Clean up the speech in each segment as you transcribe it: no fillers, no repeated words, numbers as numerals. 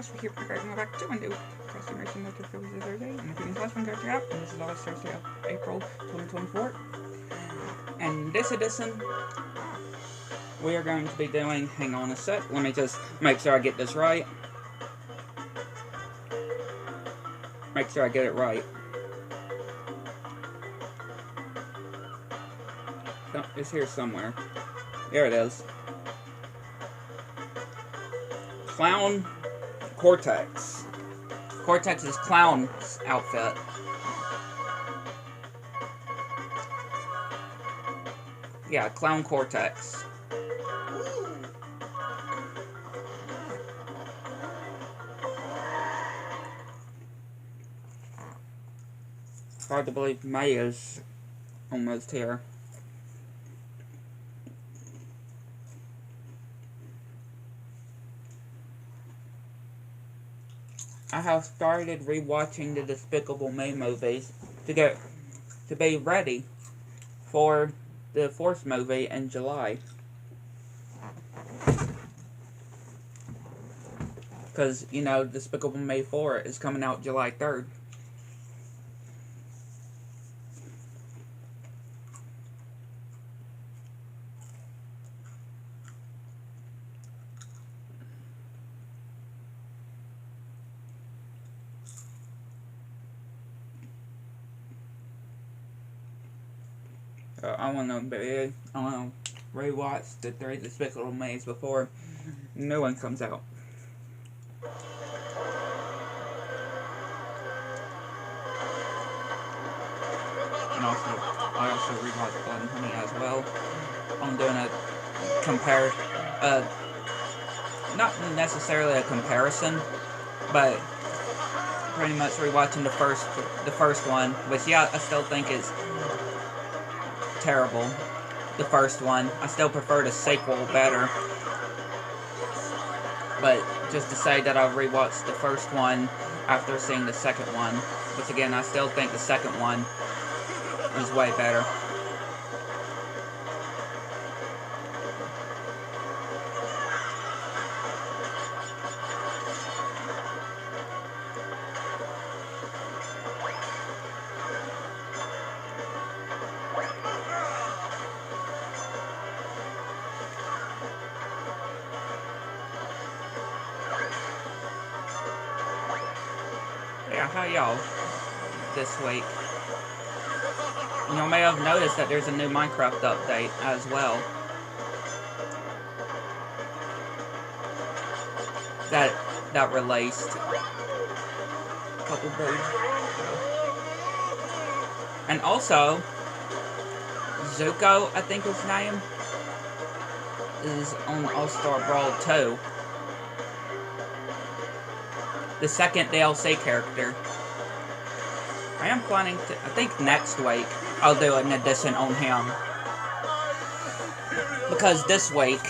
Joshua here, welcome back to a new Destination Motor Thursday. And if you can last one, go check out. And this is always Thursday of April 2024. And this edition, we are going to be doing, hang on a sec, let me just make sure I get this right. Make sure I get it right. Oh, it's here somewhere. There it is. Clown Cortex. Cortex's clown's outfit. Yeah, Clown Cortex. Hard to believe May is almost here. I have started rewatching the Despicable Me movies to be ready for the fourth movie in July. Because, you know, Despicable Me 4 is coming out July 3rd. I want to rewatch the 3 Despicable Me's before the new one comes out. And I also rewatched Blood and Honey as well. I'm doing a not necessarily a comparison, but pretty much rewatching the first one, which yeah, I still think is terrible. The first one, I still prefer the sequel better. But just to say that I rewatched the first one after seeing the second one, which again, I still think the second one is way better. Yeah, how y'all this week? You may have noticed that there's a new Minecraft update as well. That released a couple days ago. And also, Zuko, I think his name, is on All-Star Brawl 2. The second DLC character. I am planning to, I think next week, I'll do an edition on him. Because this week,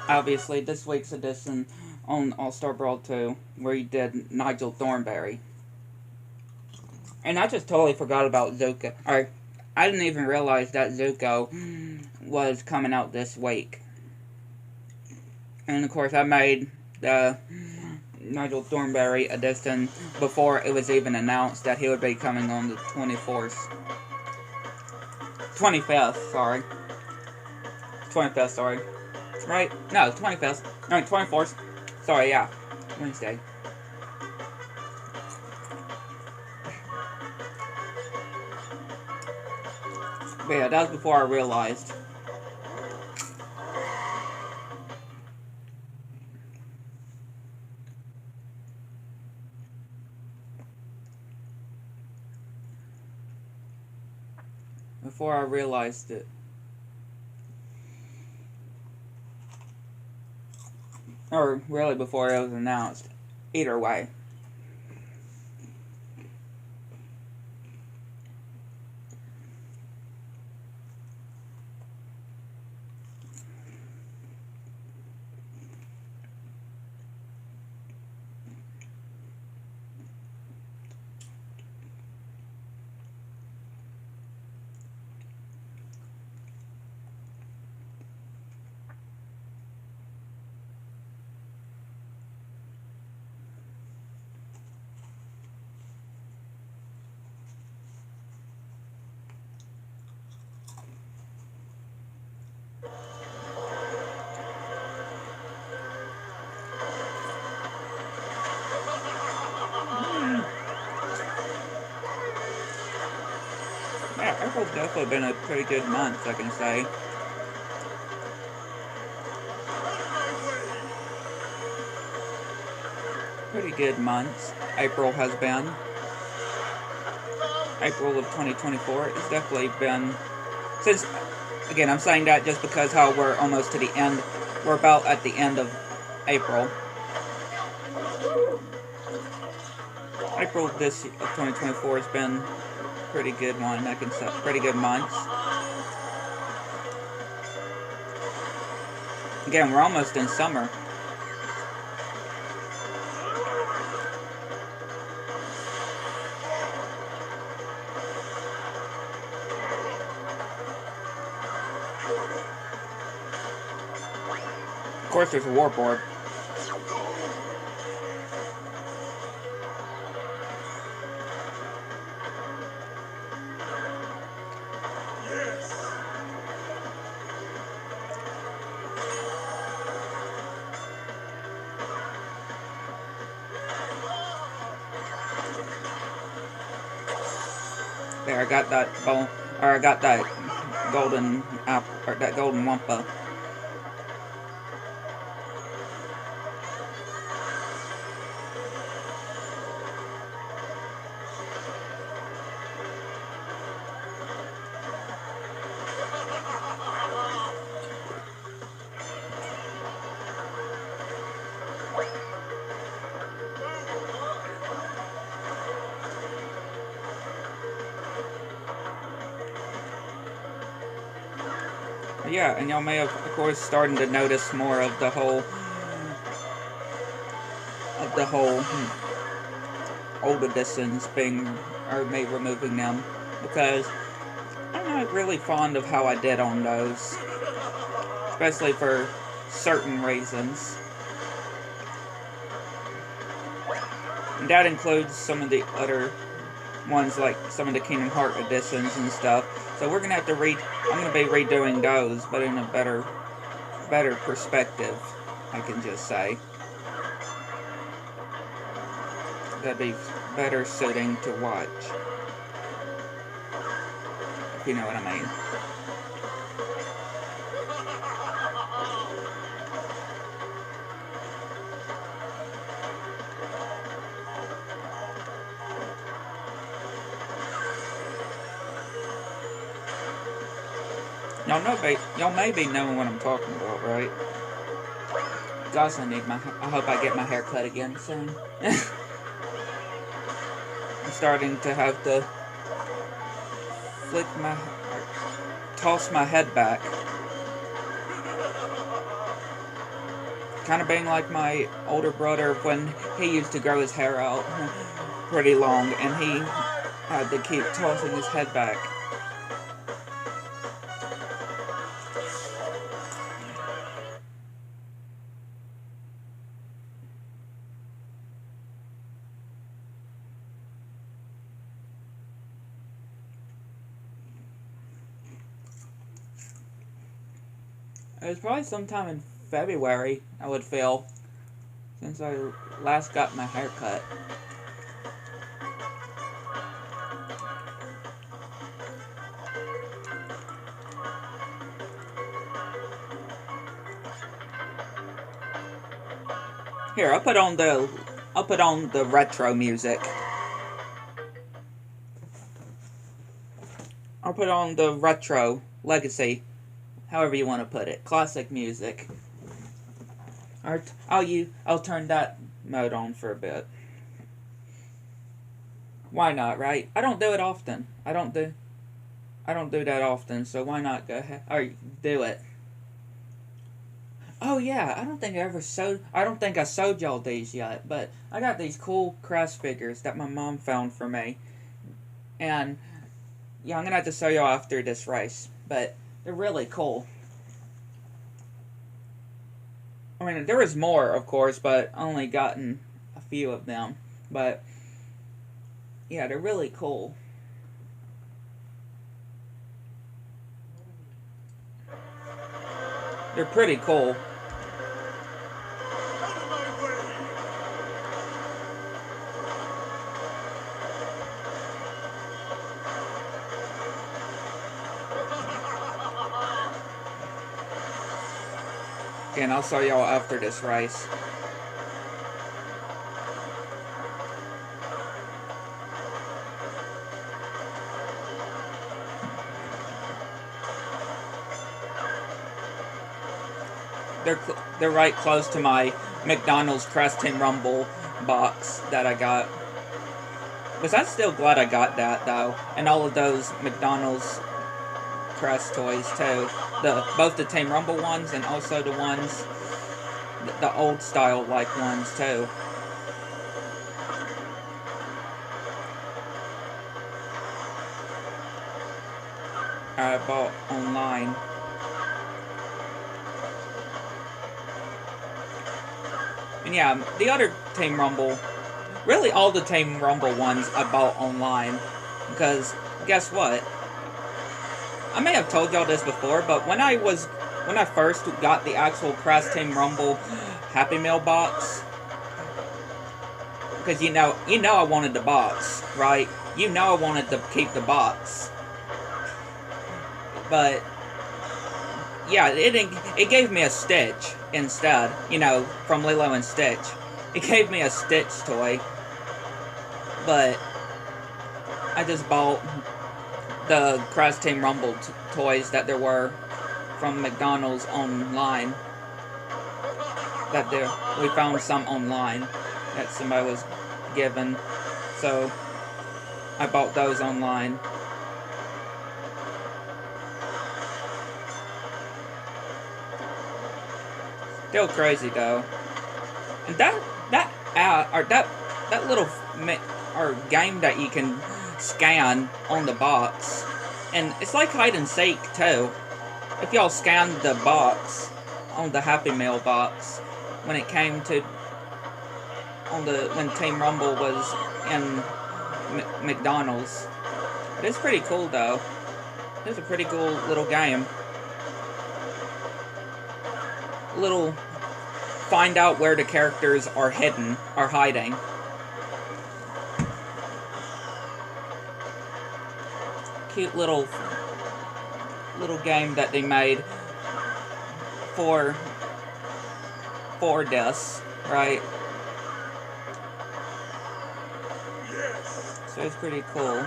obviously, this week's edition on All-Star Brawl 2, where he did Nigel Thornberry. And I just totally forgot about Zuko. Or, I didn't even realize that Zuko was coming out this week. And of course, I made the Nigel Thornberry edition before it was even announced that he would be coming on the 25th, sorry. 25th, sorry. Right? No, 25th. No, 24th. Sorry, yeah. Wednesday. But yeah, that was before I realized. Before I realized it. Or really before it was announced. Either way. April's definitely been a pretty good month, I can say. Pretty good months April has been. April of 2024 has definitely been, since, again, I'm saying that just because how we're almost to the end, we're about at the end of April. April of 2024 has been a pretty good one, I can say, pretty good months. Again, we're almost in summer. Of course, there's a warboard. There, I got that bone, or I got that golden apple, or that golden wampa. Yeah, and y'all may have, of course, started to notice more of the whole old editions being, or me removing them, because I'm not really fond of how I did on those, especially for certain reasons. And that includes some of the other ones, like some of the Kingdom Hearts editions and stuff. So we're gonna have to I'm gonna be redoing those, but in a better perspective, I can just say. That'd be better suiting to watch, if you know what I mean. Y'all may be knowing what I'm talking about, right? Gosh, I hope I get my hair cut again soon. I'm starting to have to toss my head back. Kind of being like my older brother when he used to grow his hair out pretty long, and he had to keep tossing his head back. It was probably sometime in February, I would feel, since I last got my hair cut. Here, I'll put on the retro music. I'll put on the retro legacy, however you want to put it, classic music. I'll turn that mode on for a bit. Why not, right? I don't do it often. I don't do that often, so why not go ahead or do it? Oh yeah, I don't think I sewed y'all these yet, but I got these cool craft figures that my mom found for me. And yeah, I'm gonna have to show y'all after this race, but they're really cool. I mean, there is more, of course, but I only gotten a few of them. But yeah, they're really cool. They're pretty cool. and I'll show y'all after this race. They're right close to my McDonald's Crest Team Rumble box that I got. But I'm still glad I got that, though. And all of those McDonald's Crest toys, too. Both the Team Rumble ones and also the ones, the old style like ones, too. I bought online. And yeah, the other Team Rumble, really all the Team Rumble ones I bought online. Because, guess what? I may have told y'all this before, but when I first got the actual Crest Team Rumble Happy Meal box, because you know I wanted the box, right? You know I wanted to keep the box. But yeah, it gave me a Stitch instead, you know, from Lilo and Stitch. It gave me a Stitch toy, but I just bought the Crest Team Rumble toys that there were from McDonald's online. We found some online that somebody was given, so I bought those online. Still crazy though. And that little game that you can scan on the box, and it's like hide and seek too. If y'all scanned the box on the Happy Meal box when it came to when Team Rumble was in McDonald's, it's pretty cool though. It's a pretty cool little game. Little find out where the characters are hiding. Cute little game that they made for this, right? So it's pretty cool.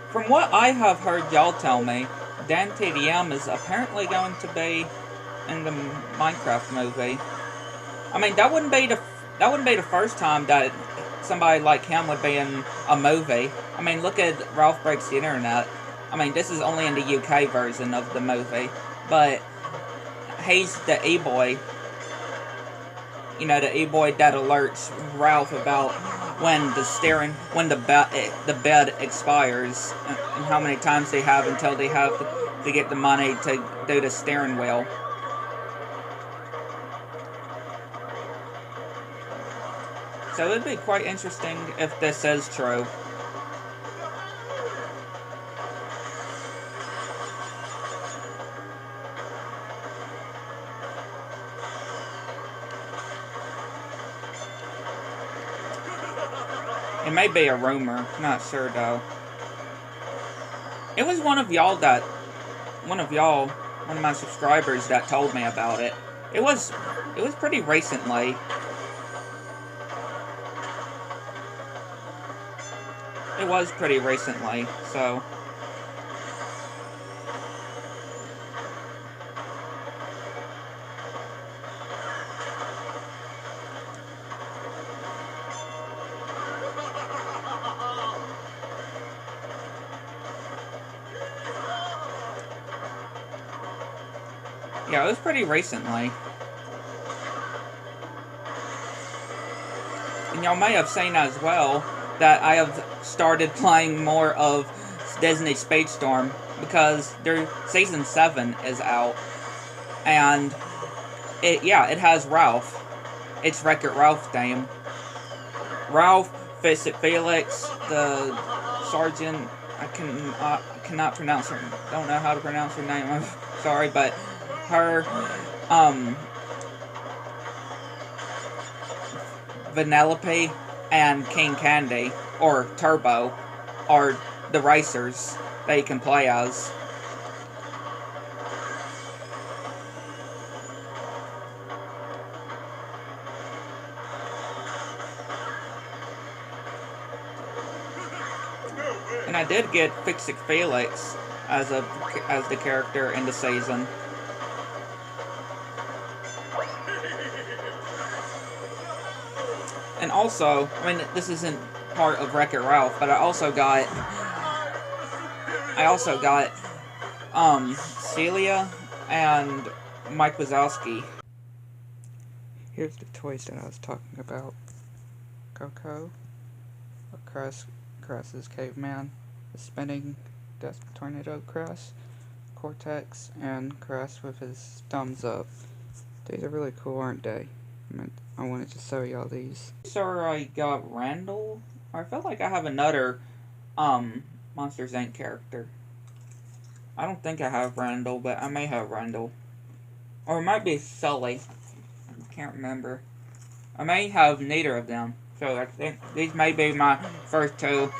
From what I have heard y'all tell me, Dan TDM is apparently going to be in the Minecraft movie. I mean, that wouldn't be the first time that somebody like him would be in a movie. I mean, look at Ralph Breaks the Internet. I mean, this is only in the UK version of the movie, but he's the e-boy. You know, the e-boy that alerts Ralph about when the bed expires and how many times they have until they have to get the money to do the steering wheel. So it'd be quite interesting if this is true. It may be a rumor, not sure though. It was one of my subscribers that told me about it. It was pretty recently. It was pretty recently, so. Yeah, it was pretty recently. And y'all may have seen as well that I have started playing more of Disney Speedstorm because their season 7 is out, and it has Ralph. It's Wreck-It Ralph theme. Ralph, Felix, the sergeant. I cannot pronounce her. Don't know how to pronounce her name. I'm sorry, but her, Vanellope and King Candy, or Turbo, are the racers that you can play as. And I did get Fix-It Felix as the character in the season. And also, I mean, this isn't part of Wreck-It Ralph, but I also got Celia and Mike Wazowski. Here's the toys that I was talking about. Coco, Cress's Caveman, the Spinning Death Tornado Cress, Cortex, and Cress with his thumbs up. These are really cool, aren't they? I wanted to show y'all these. So I got Randall. I feel like I have another Monsters Inc. character. I don't think I have Randall, but I may have Randall. Or it might be Sully. I can't remember. I may have neither of them. So I think these may be my first two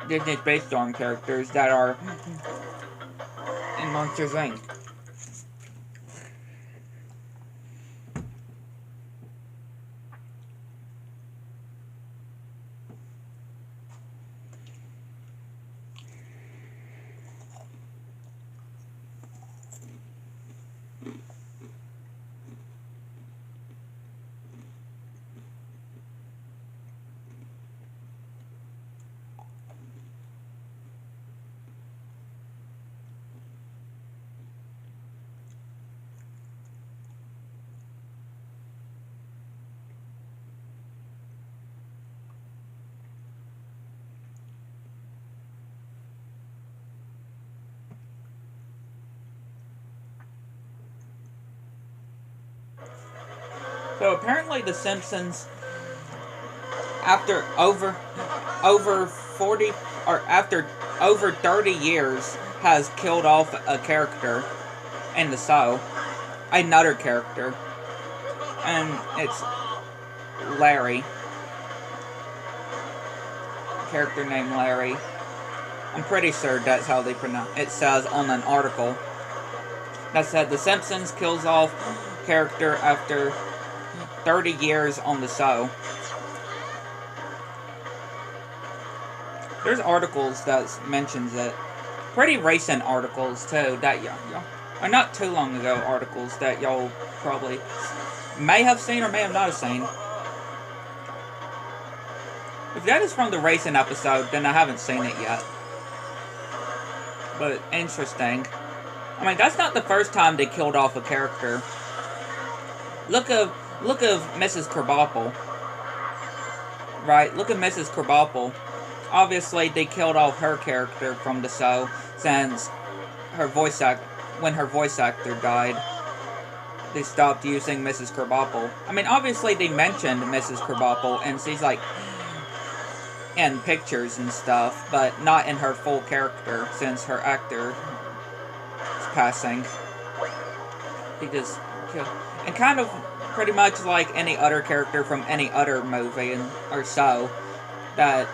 Disney Space Storm characters that are in Monsters Inc. So apparently The Simpsons, after over 40 or after over 30 years, has killed off a character in the show, another character, and it's Larry. A character named Larry. I'm pretty sure that's how they pronounce it. Says on an article that said The Simpsons kills off character after 30 years on the show. There's articles that mentions it. Pretty recent articles too that y'all or not too long ago articles that y'all probably may have seen or may have not seen. If that is from the recent episode, then I haven't seen it yet. But interesting. I mean, that's not the first time they killed off a character. Look of Mrs. Krabappel. Right, look at Mrs. Krabappel. Obviously, they killed off her character from the show since when her voice actor died. They stopped using Mrs. Krabappel. I mean, obviously they mentioned Mrs. Krabappel, and she's like in pictures and stuff, but not in her full character since her actor is passing. He just killed, and kind of pretty much like any other character from any other movie or so that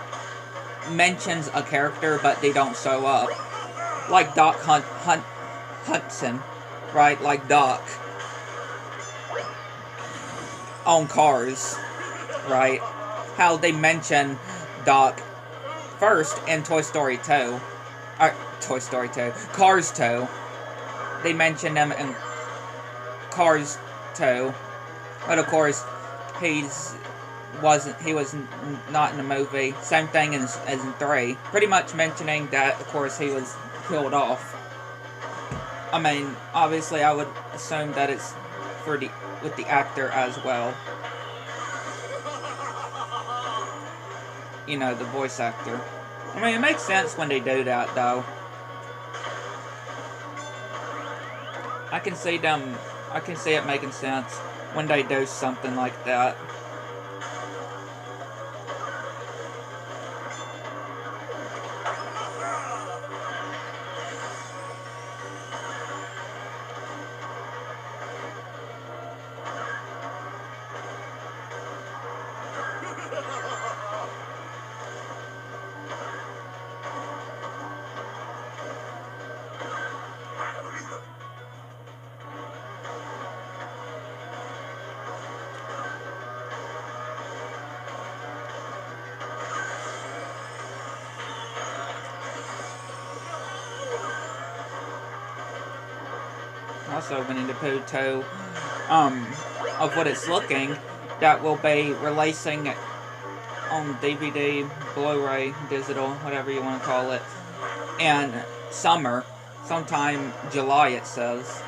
mentions a character but they don't show up. Like Doc Hudson, right? Like Doc on Cars, right? How they mention Doc first in Toy Story 2. Cars 2. They mention him in Cars 2. But of course, he was not in the movie. Same thing as in 3. Pretty much mentioning that, of course, he was killed off. I mean, obviously, I would assume that it's with the actor as well. You know, the voice actor. I mean, it makes sense when they do that, though. I can see it making sense when they do something like that. also Winnie the Pooh 2, of what it's looking, that will be releasing on DVD, Blu-ray, digital, whatever you want to call it, in summer, sometime July it says.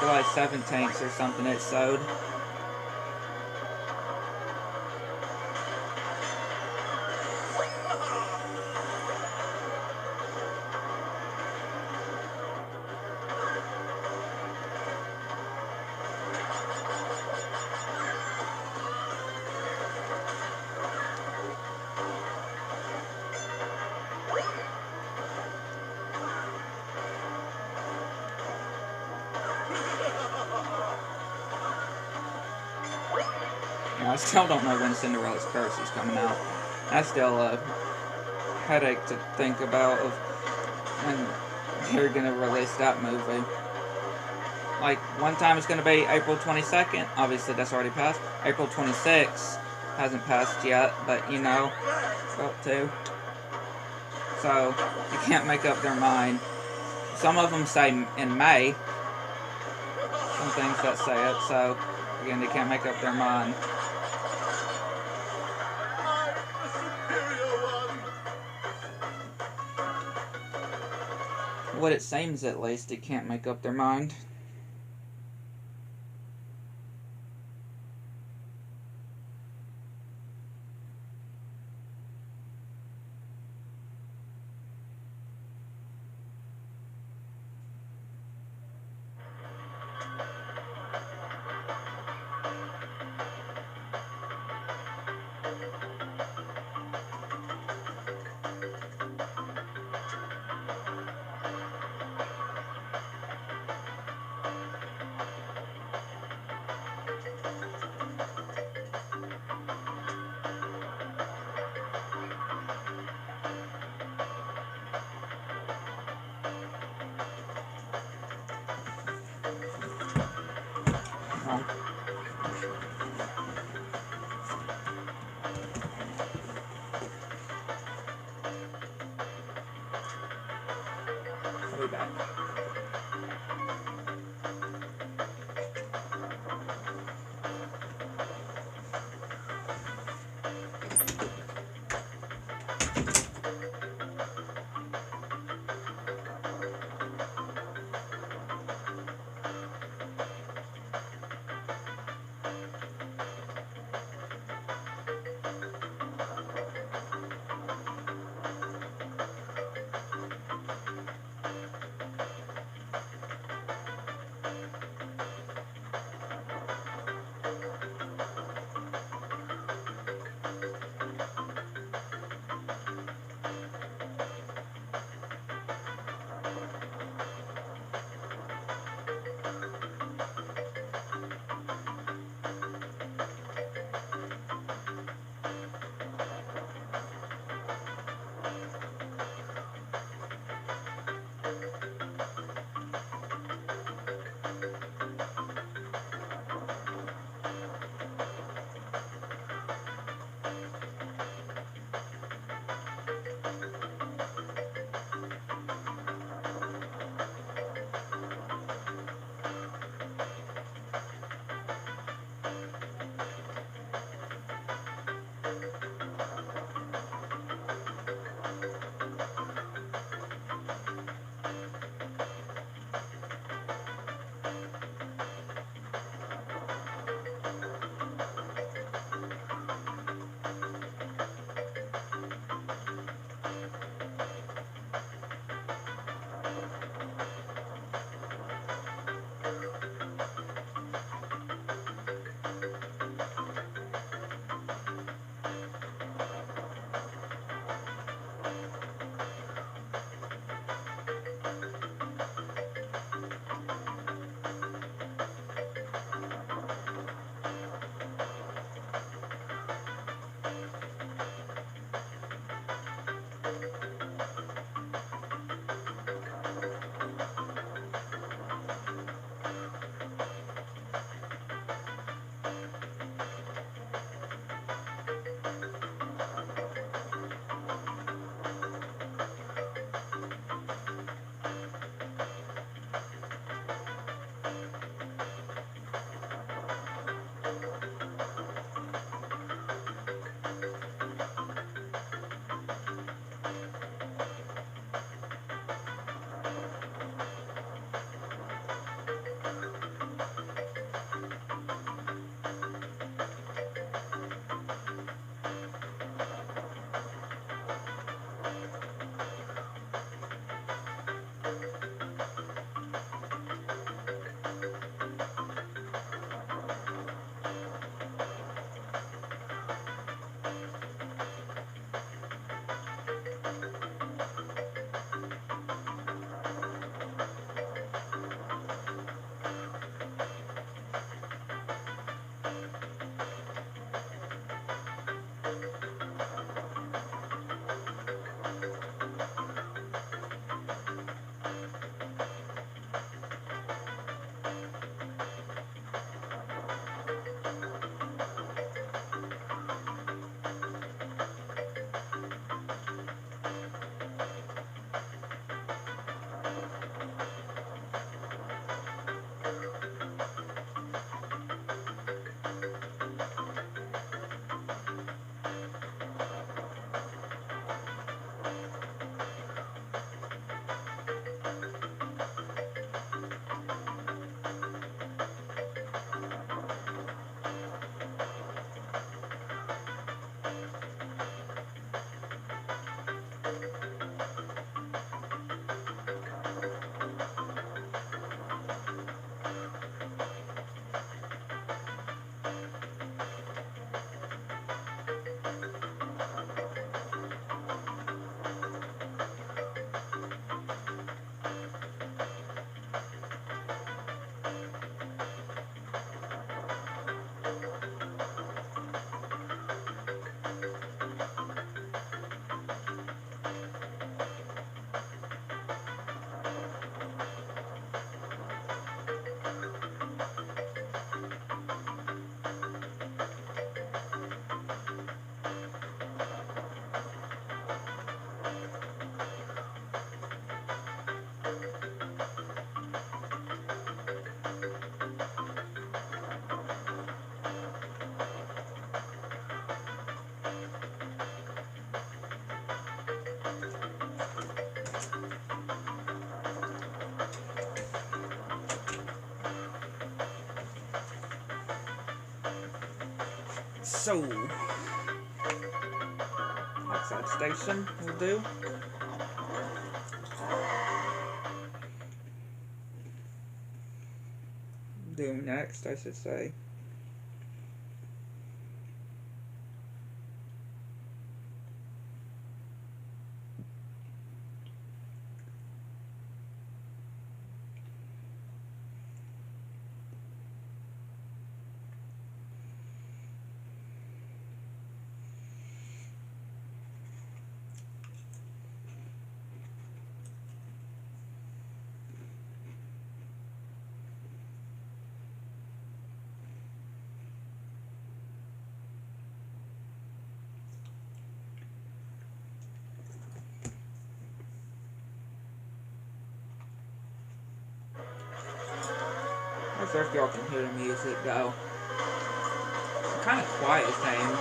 July 17th or something it showed. I still don't know when Cinderella's Curse is coming out. That's still a headache to think about of when they're gonna release that movie. Like, one time it's gonna be April 22nd. Obviously, that's already passed. April 26th hasn't passed yet, but you know, it's up to. So, you can't make up their mind. Some of them say in May. Some things that say it, so, again, they can't make up their mind. What it seems, at least, they can't make up their mind. I'll be back. So, outside station will do. Do next, I should say. I'm not sure if y'all can hear the music though. It's kind of quiet things.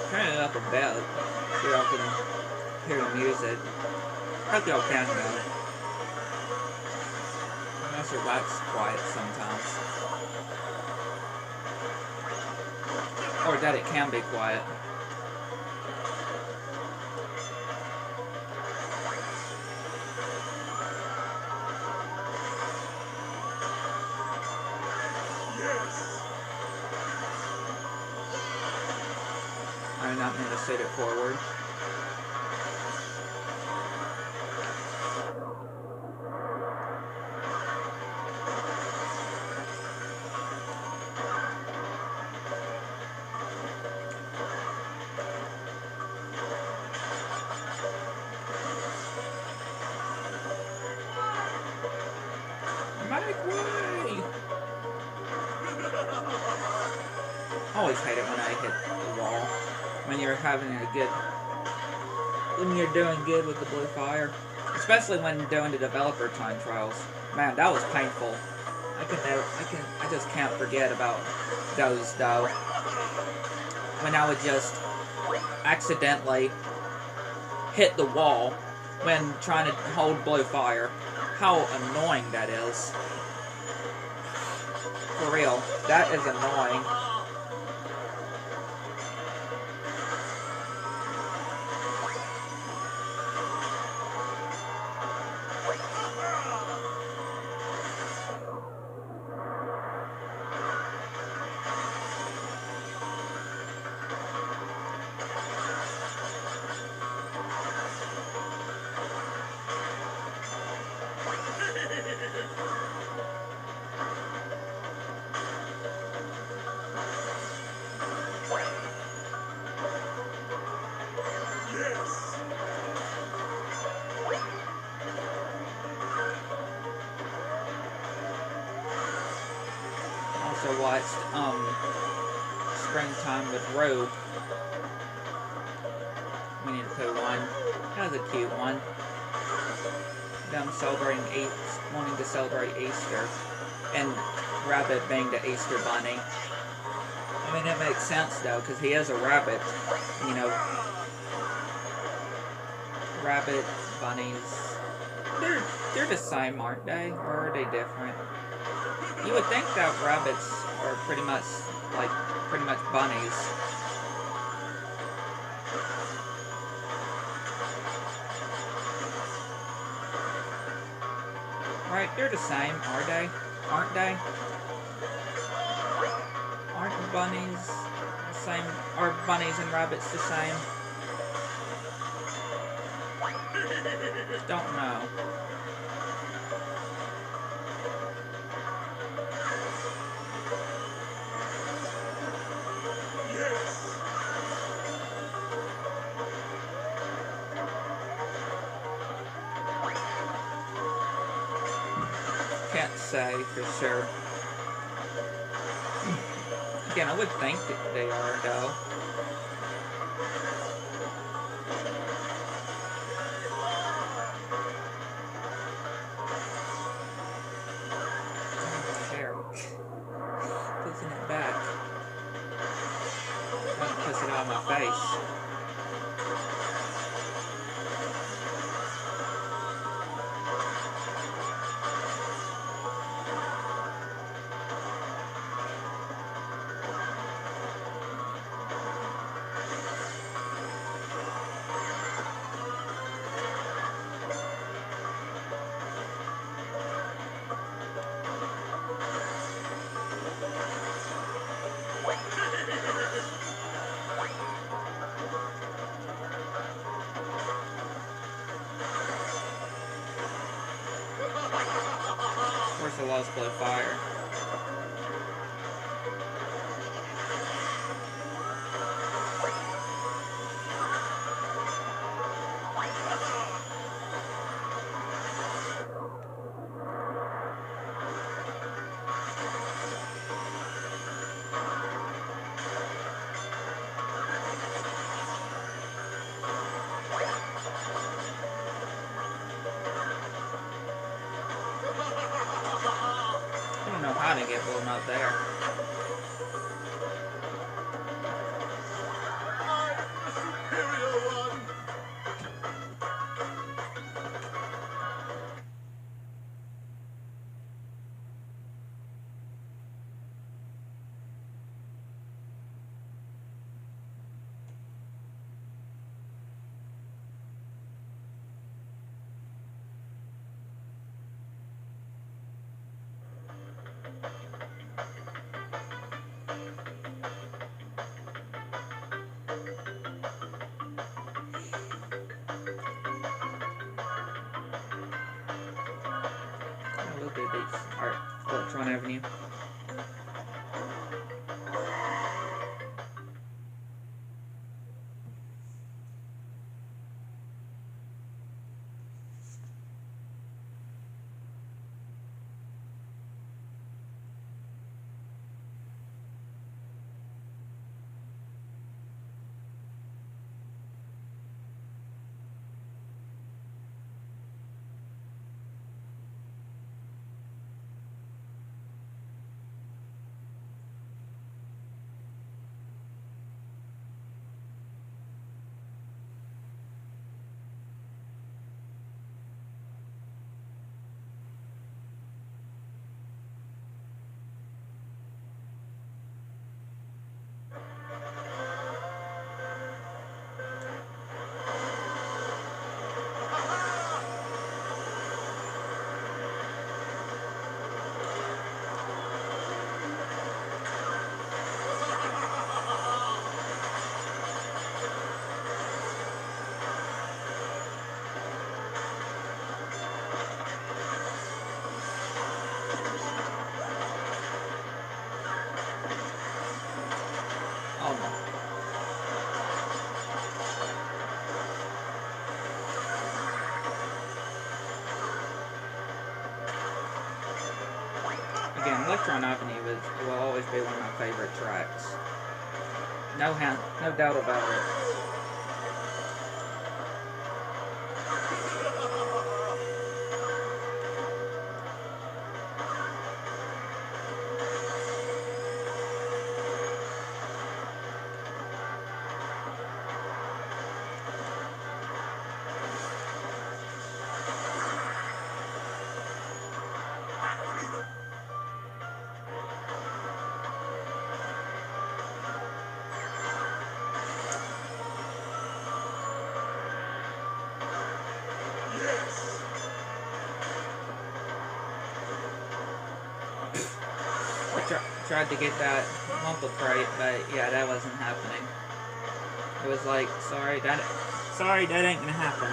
Turn it up a bit so y'all can hear the music. I hope y'all can though. I'm not sure that's quiet sometimes. Or that it can be quiet. I'm not going to sit it forward. Make way! I always hate it when I hit the wall. When you're having a good, when you're doing good with the blue fire, especially when doing the developer time trials. Man, that was painful. I just can't forget about those though. When I would just accidentally hit the wall when trying to hold blue fire. How annoying that is. For real, that is annoying. Also watched Springtime with Rogue. We need to put one. That was a cute one. Them celebrating wanting to celebrate Easter, and Rabbit being the Easter bunny. I mean, it makes sense though, because he is a rabbit. You know, rabbit bunnies. They're the same, aren't they? Or are they different? You would think that rabbits are pretty much bunnies. Right, they're the same, are they? Aren't they? Aren't bunnies the same? Are bunnies and rabbits the same? Don't know. Can't say for sure. Again, I would think that they are, though. Hair. Pushing it back. I'm gonna push it out of my face. blow fire. I don't know how to get blown up there. We'll do these. Alright, Electron Avenue. Again, Electron Avenue will always be one of my favorite tracks. No doubt about it. Tried to get that multiple crate, but yeah, that wasn't happening. It was like, sorry, that ain't gonna happen.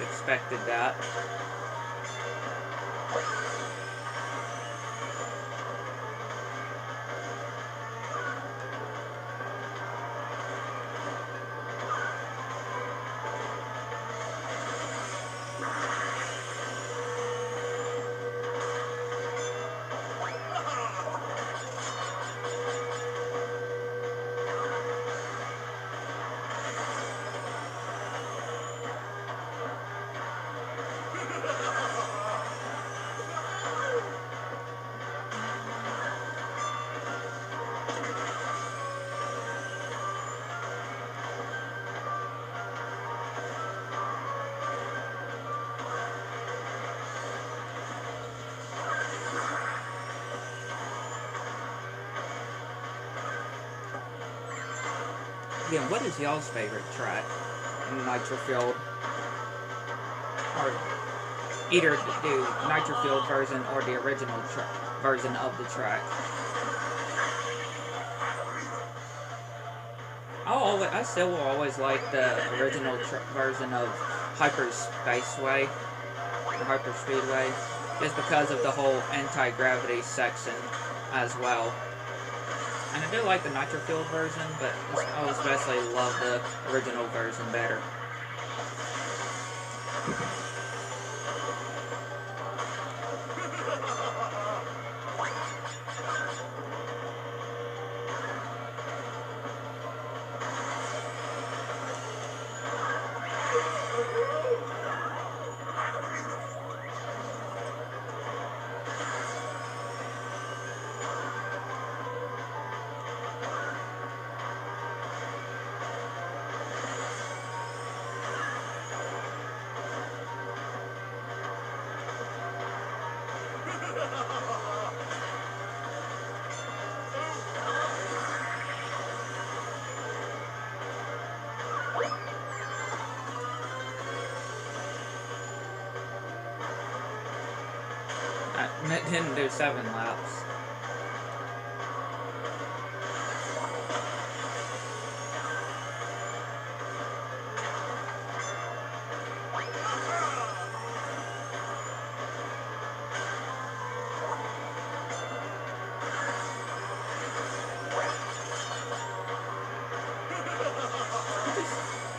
Expected that. Again, what is y'all's favorite track in the Nitro Field? Or either the Nitro Field version or the original version of the track. I still will always like the original version of Hyper Spaceway or Hyper Speedway, just because of the whole anti-gravity section as well. And I do like the Nitro Field version, but I especially love the original version better. It didn't do 7 laps.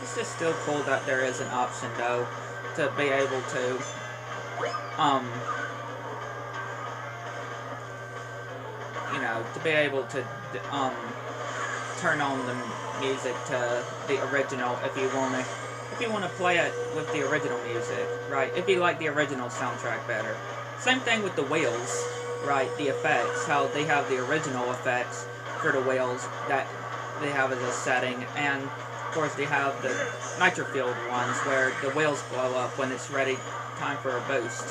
It's just still cool that there is an option though to be able to to be able to turn on the music to the original if you want to play it with the original music, right? If you like the original soundtrack better. Same thing with the wheels, right? The effects, how they have the original effects for the wheels that they have as a setting, and of course they have the Nitro Field ones where the wheels blow up when it's ready, time for a boost.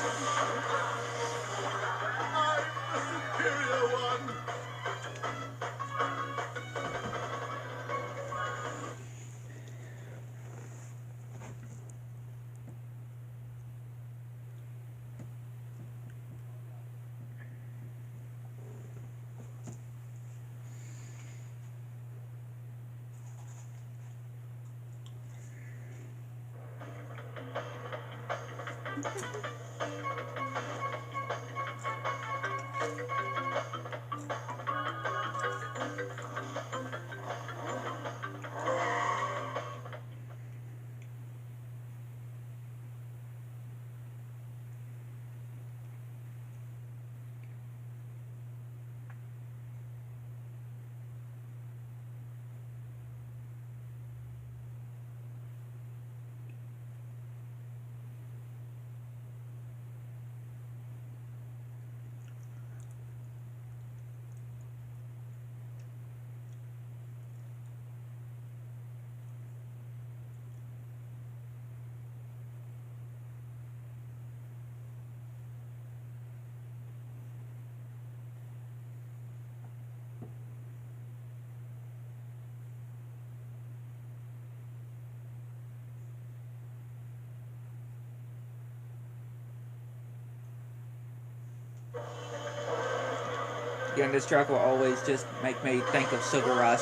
Again, this track will always just make me think of Sugar Rush.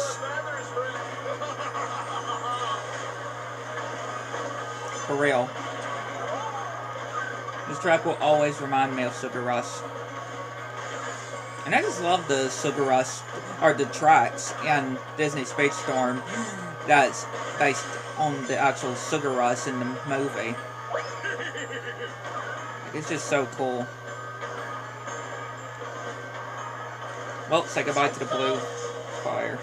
For real. This track will always remind me of Sugar Rush. And I just love the Sugar Rush, or the tracks in Disney Speedstorm that's based on the actual Sugar Rush in the movie. It's just so cool. Well, say goodbye to the blue fire.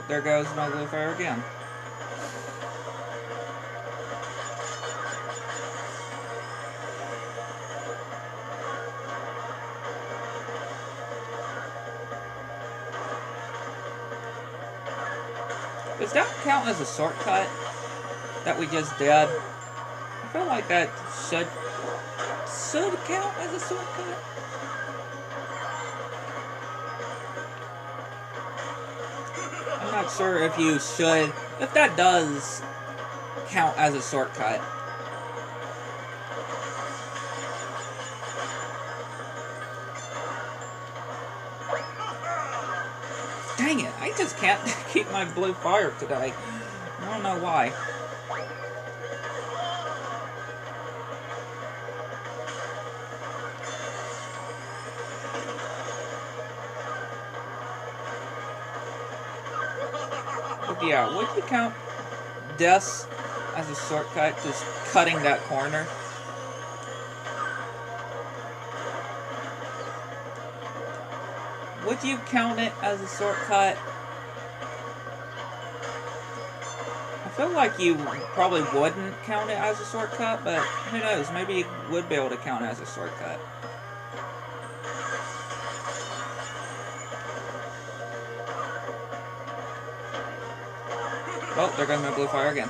Oh, there goes my blue fire again. Does that count as a shortcut that we just did? I feel like that should count as a shortcut. I'm not sure if you should, if that does count as a shortcut. Dang it, I just can't keep my blue fire today. I don't know why. But yeah, would you count this as a shortcut, just cutting that corner? Would you count it as a shortcut? I feel like you probably wouldn't count it as a shortcut, but who knows, maybe you would be able to count it as a shortcut. Oh, there goes my blue fire again.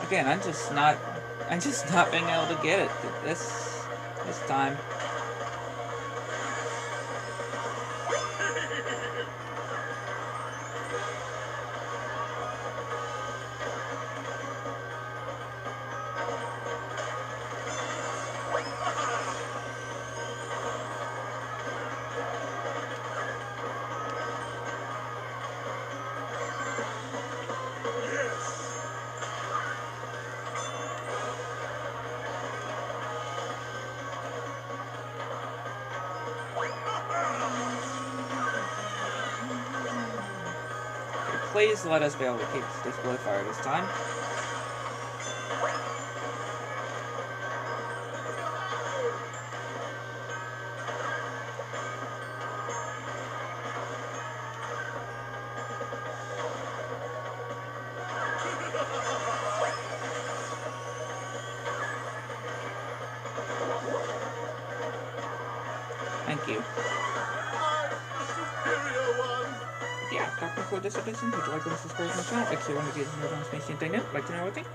Again, I'm just not being able to get it this time. Please let us be able to keep this blue fire this time. Thank you. Yeah, that concludes this edition. Would you like to subscribe to my channel? If you want to get more information, like to know what I think.